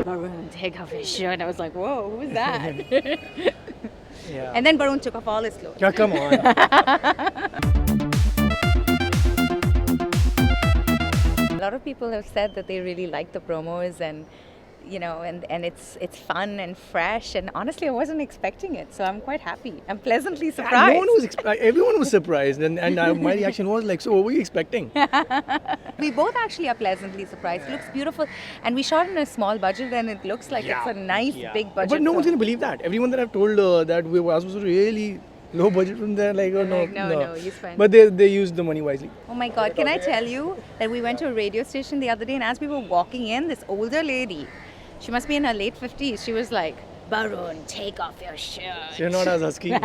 Barun, take off his shirt. I was like, whoa, who's that? Yeah. And then Barun took off all his clothes. Yeah, come on. A lot of people have said that they really like the promos and it's fun and fresh, and honestly I wasn't expecting it, so I'm quite happy. I'm pleasantly surprised. No one was everyone was surprised, and my reaction was like, so what were you expecting? We both actually are pleasantly surprised. It looks beautiful, and we shot in a small budget, and it looks like it's a nice big budget. But no one's gonna believe that. Everyone that I've told that we were supposed to really low budget from there, like, oh no, no, you spent. But they used the money wisely. Oh my God, can I tell you that we went to a radio station the other day, and as we were walking in, this older lady, she must be in her late 50s, she was like, Barun, take off your shirt. You're not as husky. See?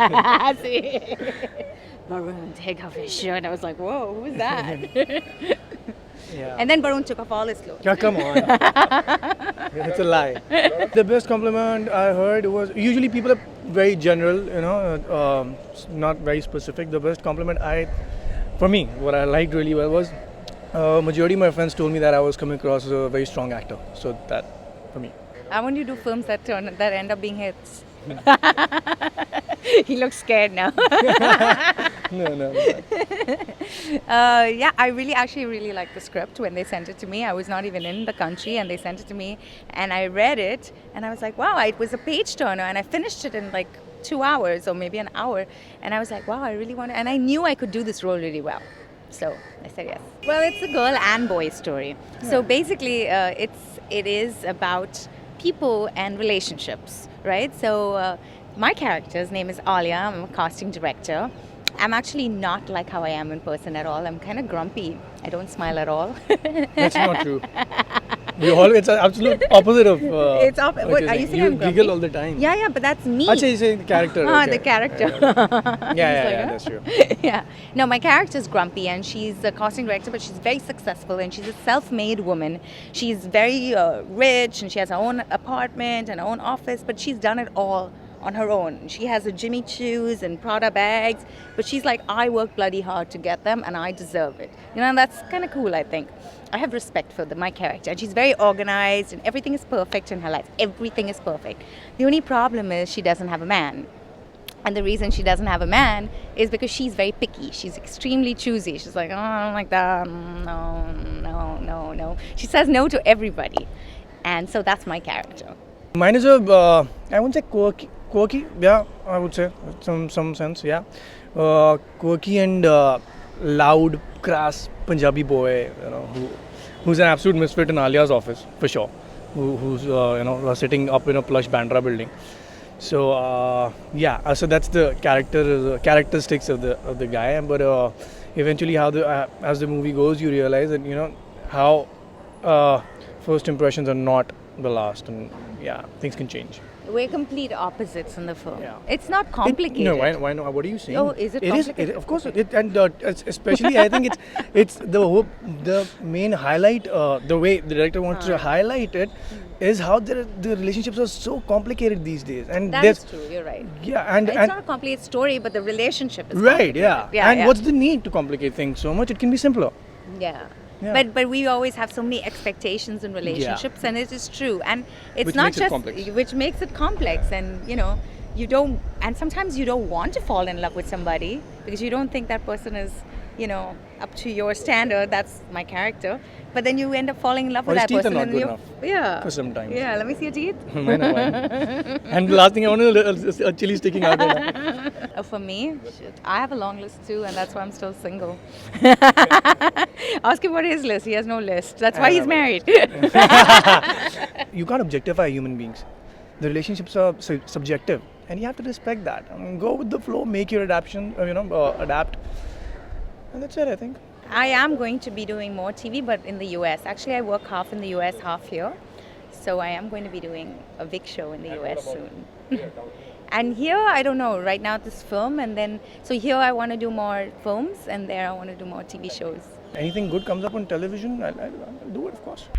Barun, take off his shirt. I was like, whoa, who's that? Yeah. And then Barun took off all his clothes. Yeah, come on. It's a lie. The best compliment I heard was, usually people are very general, not very specific. The best compliment for me, what I liked really well was, majority of my friends told me that I was coming across as a very strong actor. So that, for me. I want you to do films that end up being hits. He looks scared now. No. Yeah, I really liked the script when they sent it to me. I was not even in the country, and they sent it to me, and I read it, and I was like, wow, it was a page turner, and I finished it in like 2 hours or maybe an hour, and I was like, wow, I really want to, and I knew I could do this role really well. So I said yes. Well, it's a girl and boy story. Yeah. So basically, it is about people and relationships, right? So my character's name is Alia. I'm a casting director. I'm actually not like how I am in person at all. I'm kind of grumpy. I don't smile at all. That's not true. It's an absolute opposite of. It's opposite. What are you saying? I'm grumpy? Giggle all the time. Yeah, but that's me. Actually, you say the character. The character. Yeah, that's true. Yeah. No, my character's grumpy, and she's a casting director, but she's very successful, and she's a self-made woman. She's very rich, and she has her own apartment and her own office, but she's done it all on her own. She has a Jimmy Choos and Prada bags, but she's like, I work bloody hard to get them, and I deserve it. That's kind of cool, I think. I have respect for my character, and she's very organized, and everything is perfect in her life. Everything is perfect. The only problem is she doesn't have a man. And the reason she doesn't have a man is because she's very picky. She's extremely choosy. She's like, oh, I don't like that. No. She says no to everybody. And so that's my character. Mine is I wouldn't say quirky. Yeah, I would say some sense. Yeah, quirky and loud, crass Punjabi boy. Who's an absolute misfit in Alia's office for sure. Who's sitting up in a plush Bandra building. So so that's the characteristics of the guy. But eventually, as the movie goes, you realize that how first impressions are not the last, and things can change. We're complete opposites in the film. Yeah. It's not complicated. No, why not? What are you saying? Oh, is it complicated? Of course, especially I think it's the main highlight. The way the director wants to highlight it is how the relationships are so complicated these days. And that's true. You're right. Yeah, and it's not a complicated story, but the relationship is right. Yeah. What's the need to complicate things so much? It can be simpler. Yeah. But we always have so many expectations in relationships, and it is true, and it's which not makes just which makes it complex, and you don't, and sometimes you don't want to fall in love with somebody because you don't think that person is up to your standard. That's my character, but then you end up falling in love with that person. Or his teeth are not good enough. For some time. Yeah, let me see your teeth. Why not? And the last thing I want is a chili sticking out there. For me, I have a long list too, and that's why I'm still single. Ask him what his list. He has no list. That's why he's married. You can't objectify human beings. The relationships are subjective, and you have to respect that. Go with the flow, make your adaptation, adapt, and that's it, I think. I am going to be doing more TV, but in the US. Actually, I work half in the US, half here. So I am going to be doing a big show in the US soon. And here, I don't know, right now this film, and then, so here I want to do more films, and there I want to do more TV shows. Anything good comes up on television, I'll do it, of course.